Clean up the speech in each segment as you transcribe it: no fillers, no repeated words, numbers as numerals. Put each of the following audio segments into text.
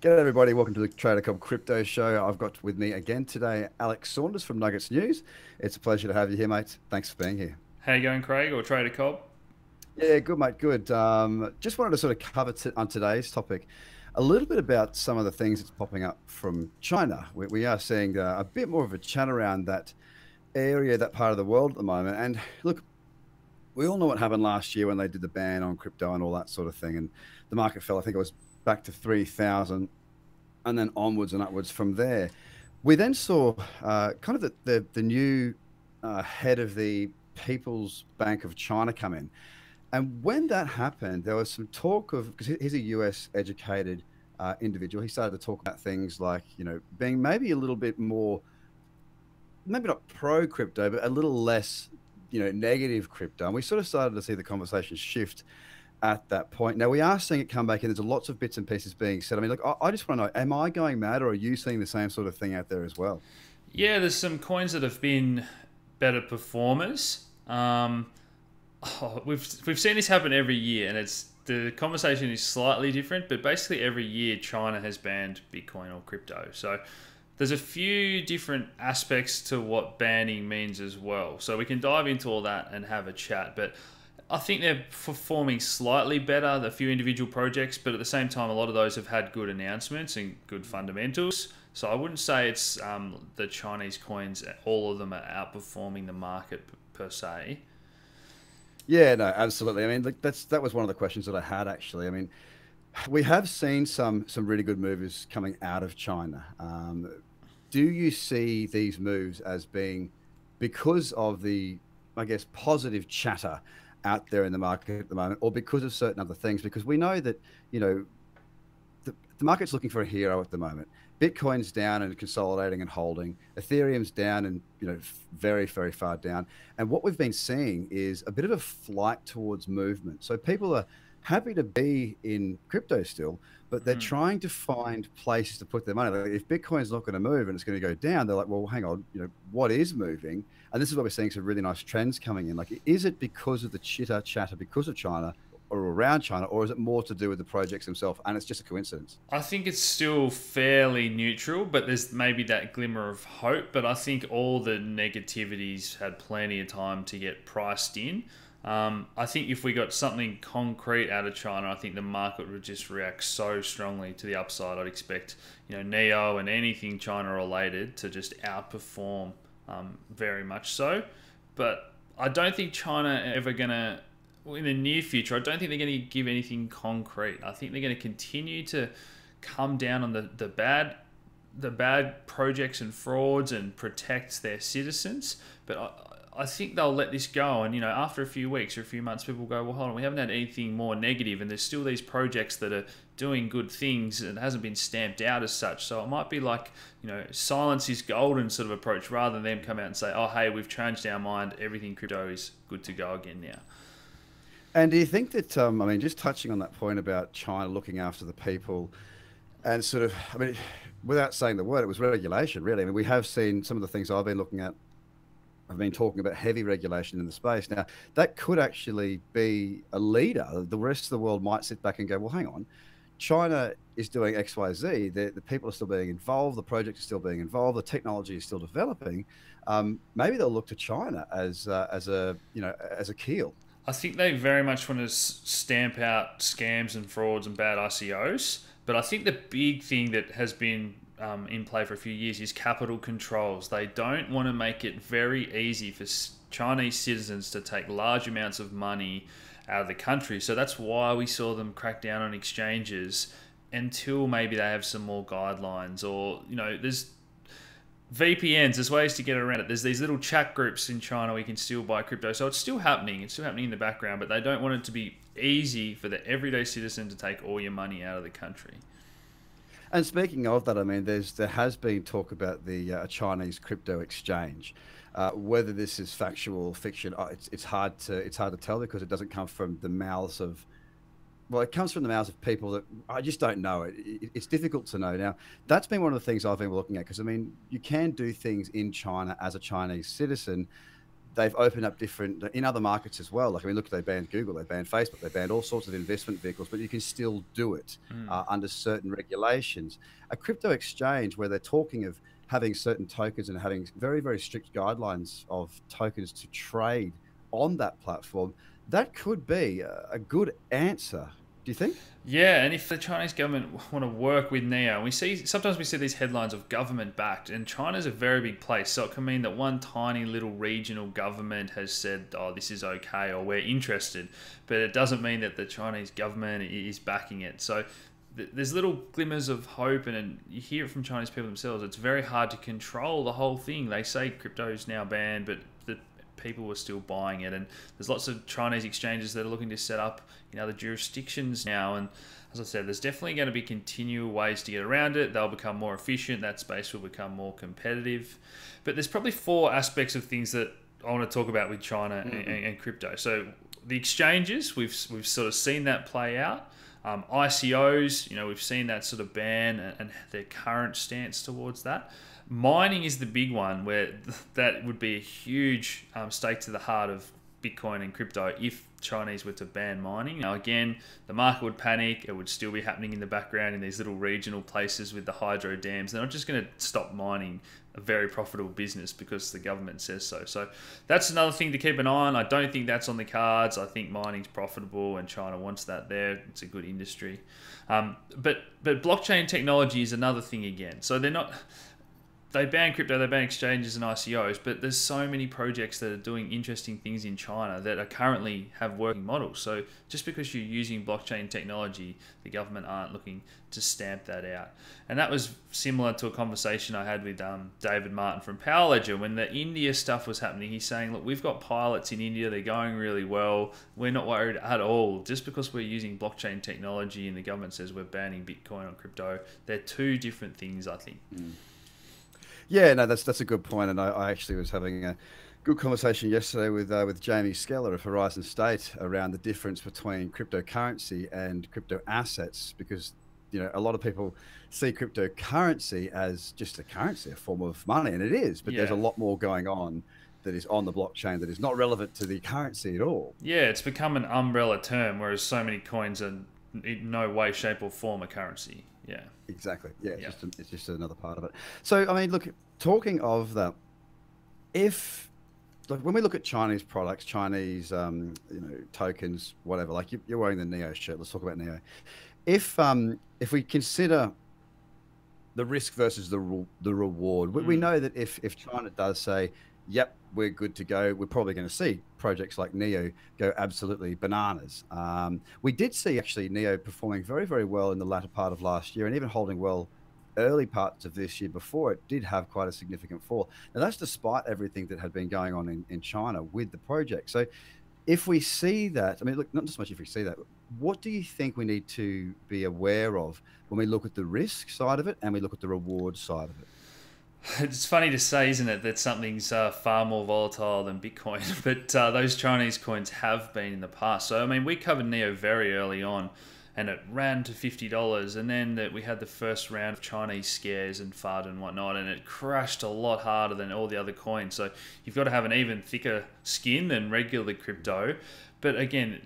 G'day everybody, welcome to the Trader Crypto Show. I've got with me again today Alex Saunders from Nuggets News. It's a pleasure to have you here, mate. Thanks for being here. How you going, Craig, or Trader Cobb? Yeah, good, mate, good. Just wanted to sort of cover on today's topic a little bit about some of the things that's popping up from China. We are seeing a bit more of a chat around that area, that part of the world at the moment. And look, we all know what happened last year when they did the ban on crypto and all that sort of thing. And the market fell, I think it was back to 3,000 and then onwards and upwards from there. We then saw kind of the new head of the People's Bank of China come in. And when that happened, there was some talk of, because he's a US educated individual, he started to talk about things like, being maybe a little bit more, maybe not pro crypto, but a little less, negative crypto. And we sort of started to see the conversation shift at that point. Now we are seeing it come back in. There's lots of bits and pieces being said. I mean, look, I just want to know, am I going mad or are you seeing the same sort of thing out there as well? Yeah, there's some coins that have been better performers. We've seen this happen every year, and the conversation is slightly different. But basically, every year China has banned Bitcoin or crypto. So there's a few different aspects to what banning means as well. So we can dive into all that and have a chat. But I think they're performing slightly better, the few individual projects, but at the same time, a lot of those have had good announcements and good fundamentals. So I wouldn't say it's the Chinese coins, all of them are outperforming the market per se. Yeah, no, absolutely. I mean, look, that was one of the questions that I had actually. I mean, we have seen some really good moves coming out of China. Do you see these moves as being because of the, I guess, positive chatter out there in the market at the moment, or because of certain other things? Because we know that, the market's looking for a hero at the moment. Bitcoin's down and consolidating and holding. Ethereum's down and, very, very far down. And what we've been seeing is a bit of a flight towards movement. So people are happy to be in crypto still, but they're Mm. trying to find places to put their money. Like if Bitcoin's not going to move and it's going to go down, they're like, well, hang on, what is moving? And this is where we're seeing some really nice trends coming in. Like, is it because of the chitter chatter because of China or around China, or is it more to do with the projects themselves? And it's just a coincidence. I think it's still fairly neutral, but there's maybe that glimmer of hope. But I think all the negativities had plenty of time to get priced in. I think if we got something concrete out of China, I think the market would just react so strongly to the upside. I'd expect, Neo and anything China related to just outperform very much so. But I don't think China ever gonna, in the near future, I don't think they're going to give anything concrete. I think they're going to continue to come down on the bad projects and frauds and protect their citizens. But I think they'll let this go. And, after a few weeks or a few months, people will go, well, hold on, we haven't had anything more negative, and there's still these projects that are doing good things and it hasn't been stamped out as such. So it might be like, silence is golden sort of approach, rather than them come out and say, oh, hey, we've changed our mind, everything crypto is good to go again now. And do you think that, I mean, just touching on that point about China looking after the people and sort of, I mean, without saying the word, it was regulation, really. I mean, we have seen some of the things I've been looking at. I've been talking about heavy regulation in the space. Now, that could actually be a leader. The rest of the world might sit back and go, well, hang on, China is doing X, Y, Z. The people are still being involved. The project is still being involved. The technology is still developing. Maybe they'll look to China as as a keel. I think they very much want to stamp out scams and frauds and bad ICOs. But I think the big thing that has been in play for a few years is capital controls. They don't want to make it very easy for Chinese citizens to take large amounts of money out of the country. So that's why we saw them crack down on exchanges until maybe they have some more guidelines, or, there's VPNs, there's ways to get around it. There's these little chat groups in China where you can still buy crypto. So it's still happening. It's still happening in the background, but they don't want it to be easy for the everyday citizen to take all your money out of the country. And speaking of that, I mean, there has been talk about the Chinese crypto exchange. Whether this is factual or fiction, it's hard to tell because it doesn't come from the mouths of, well, it comes from the mouths of people that I just don't know. It's difficult to know. Now, that's been one of the things I've been looking at because, I mean, you can do things in China as a Chinese citizen, they've opened up different in other markets as well. Like, I mean, look, they banned Google, they banned Facebook, they banned all sorts of investment vehicles, but you can still do it under certain regulations. A crypto exchange where they're talking of having certain tokens and having very, very strict guidelines of tokens to trade on that platform, that could be a good answer. Do you think? Yeah, and if the Chinese government want to work with Neo, sometimes we see these headlines of government backed, and China's a very big place, so it can mean that one tiny little regional government has said, "Oh, this is okay," or "We're interested," but it doesn't mean that the Chinese government is backing it. So there's little glimmers of hope, and you hear it from Chinese people themselves. It's very hard to control the whole thing. They say crypto is now banned, but the people are still buying it, and there's lots of Chinese exchanges that are looking to set up in other jurisdictions now. And as I said, there's definitely going to be continual ways to get around it. They'll become more efficient. That space will become more competitive. But there's probably four aspects of things that I want to talk about with China and crypto. So the exchanges, we've sort of seen that play out. ICOs, we've seen that sort of ban and their current stance towards that. Mining is the big one, where that would be a huge stake to the heart of Bitcoin and crypto if Chinese were to ban mining. Now, again, the market would panic. It would still be happening in the background in these little regional places with the hydro dams. They're not just going to stop mining a very profitable business because the government says so. So that's another thing to keep an eye on. I don't think that's on the cards. I think mining's profitable and China wants that there. It's a good industry. But blockchain technology is another thing again. So they ban crypto, they ban exchanges and ICOs, but there's so many projects that are doing interesting things in China that are currently have working models. So just because you're using blockchain technology, the government aren't looking to stamp that out. And that was similar to a conversation I had with David Martin from Power Ledger when the India stuff was happening. He's saying, look, we've got pilots in India, they're going really well. We're not worried at all. Just because we're using blockchain technology and the government says we're banning Bitcoin or crypto, they're two different things, I think. Yeah, no, that's a good point, and I actually was having a good conversation yesterday with Jamie Skeller of Horizon State around the difference between cryptocurrency and crypto assets, because a lot of people see cryptocurrency as just a currency, a form of money, and it is, but there's a lot more going on that is on the blockchain that is not relevant to the currency at all. Yeah, it's become an umbrella term, whereas so many coins are in no way, shape, or form a currency. Yeah. Exactly. Yeah, it's just another part of it. So, I mean, look, talking of that, when we look at Chinese products, Chinese, tokens, whatever, like you're wearing the Neo shirt. Let's talk about Neo. If we consider the risk versus the reward, we know that if China does say, yep, we're good to go, we're probably going to see projects like Neo go absolutely bananas. We did see actually Neo performing very, very well in the latter part of last year and even holding well early parts of this year before it did have quite a significant fall. Now, that's despite everything that had been going on in China with the project. So if we see that, I mean, look, not so much if we see that, what do you think we need to be aware of when we look at the risk side of it and we look at the reward side of it? It's funny to say, isn't it, that something's far more volatile than Bitcoin, but those Chinese coins have been in the past. So, I mean, we covered Neo very early on, and it ran to $50, and then we had the first round of Chinese scares and FUD and whatnot, and it crashed a lot harder than all the other coins. So you've got to have an even thicker skin than regular crypto. But again,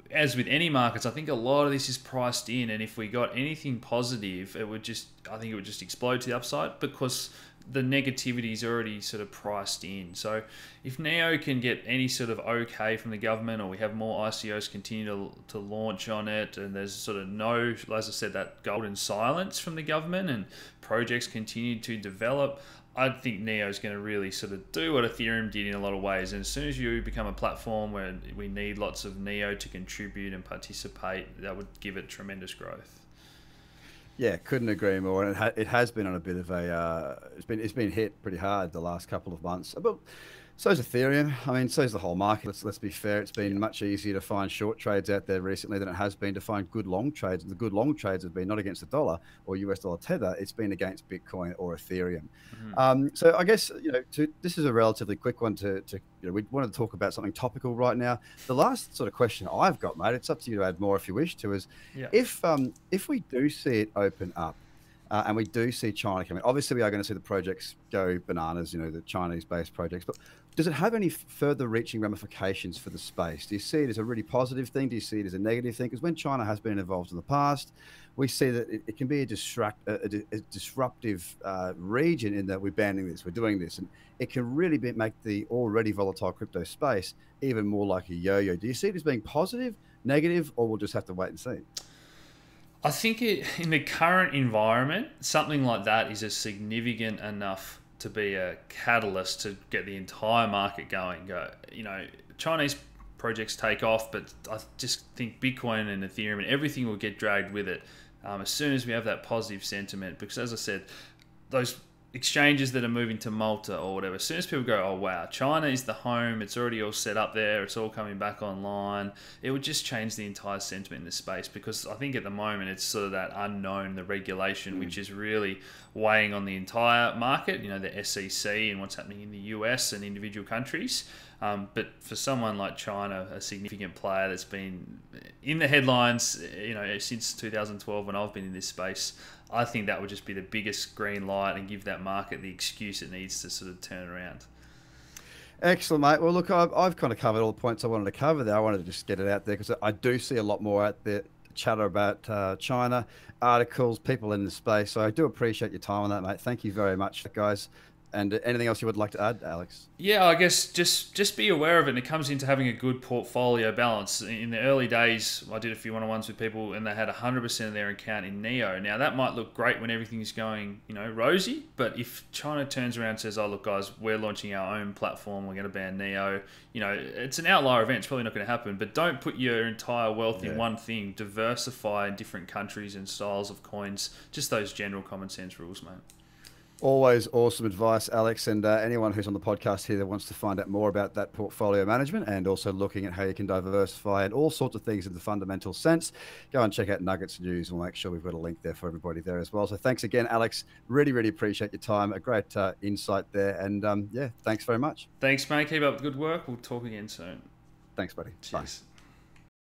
as with any markets, I think a lot of this is priced in, and if we got anything positive, I think it would just explode to the upside because the negativity is already sort of priced in. So if Neo can get any sort of okay from the government, or we have more ICOs continue to launch on it, and there's sort of no, as I said, that golden silence from the government, and projects continue to develop, I think Neo is going to really sort of do what Ethereum did in a lot of ways. And as soon as you become a platform where we need lots of Neo to contribute and participate, that would give it tremendous growth. Yeah, couldn't agree more. And it has been on a bit of a, it's been hit pretty hard the last couple of months. But so's Ethereum. I mean, so's the whole market. Let's be fair. It's been much easier to find short trades out there recently than it has been to find good long trades. The good long trades have been not against the dollar or US dollar tether. It's been against Bitcoin or Ethereum. So I guess, this is a relatively quick one we wanted to talk about something topical right now. The last sort of question I've got, mate, it's up to you to add more if you wish to, is if we do see it open up, and we do see China coming. Obviously, we are going to see the projects go bananas, the Chinese-based projects. But does it have any further reaching ramifications for the space? Do you see it as a really positive thing? Do you see it as a negative thing? Because when China has been involved in the past, we see that it can be a disruptive region in that we're banning this, we're doing this, and it can really make the already volatile crypto space even more like a yo-yo. Do you see it as being positive, negative, or we'll just have to wait and see? I think in the current environment, something like that is a significant enough to be a catalyst to get the entire market going. Chinese projects take off, but I just think Bitcoin and Ethereum and everything will get dragged with it as soon as we have that positive sentiment. Because as I said, those exchanges that are moving to Malta or whatever, as soon as people go, oh wow, China is the home, it's already all set up there, it's all coming back online, it would just change the entire sentiment in this space. Because I think at the moment it's sort of that unknown, the regulation, which is really weighing on the entire market, the SEC and what's happening in the US and individual countries. But for someone like China, a significant player that's been in the headlines, since 2012 when I've been in this space, I think that would just be the biggest green light and give that market the excuse it needs to sort of turn around. Excellent, mate. Well, look, I've kind of covered all the points I wanted to cover there. I wanted to just get it out there because I do see a lot more out there, chatter about China, articles, people in the space. So I do appreciate your time on that, mate. Thank you very much, guys. And anything else you would like to add, Alex? Yeah, I guess just be aware of it. And it comes into having a good portfolio balance. In the early days, I did a few one-on-ones with people and they had 100% of their account in Neo. Now, that might look great when everything's going, rosy. But if China turns around and says, oh, look, guys, we're launching our own platform, we're going to ban Neo, it's an outlier event. It's probably not going to happen. But don't put your entire wealth in one thing. Diversify in different countries and styles of coins. Just those general common sense rules, mate. Always awesome advice, Alex. And anyone who's on the podcast here that wants to find out more about that portfolio management and also looking at how you can diversify and all sorts of things in the fundamental sense, go and check out Nuggets News. We'll make sure we've got a link there for everybody there as well. So thanks again, Alex. Really, really appreciate your time. A great insight there. And yeah, thanks very much. Thanks, mate. Keep up the good work. We'll talk again soon. Thanks, buddy. Cheers. Bye.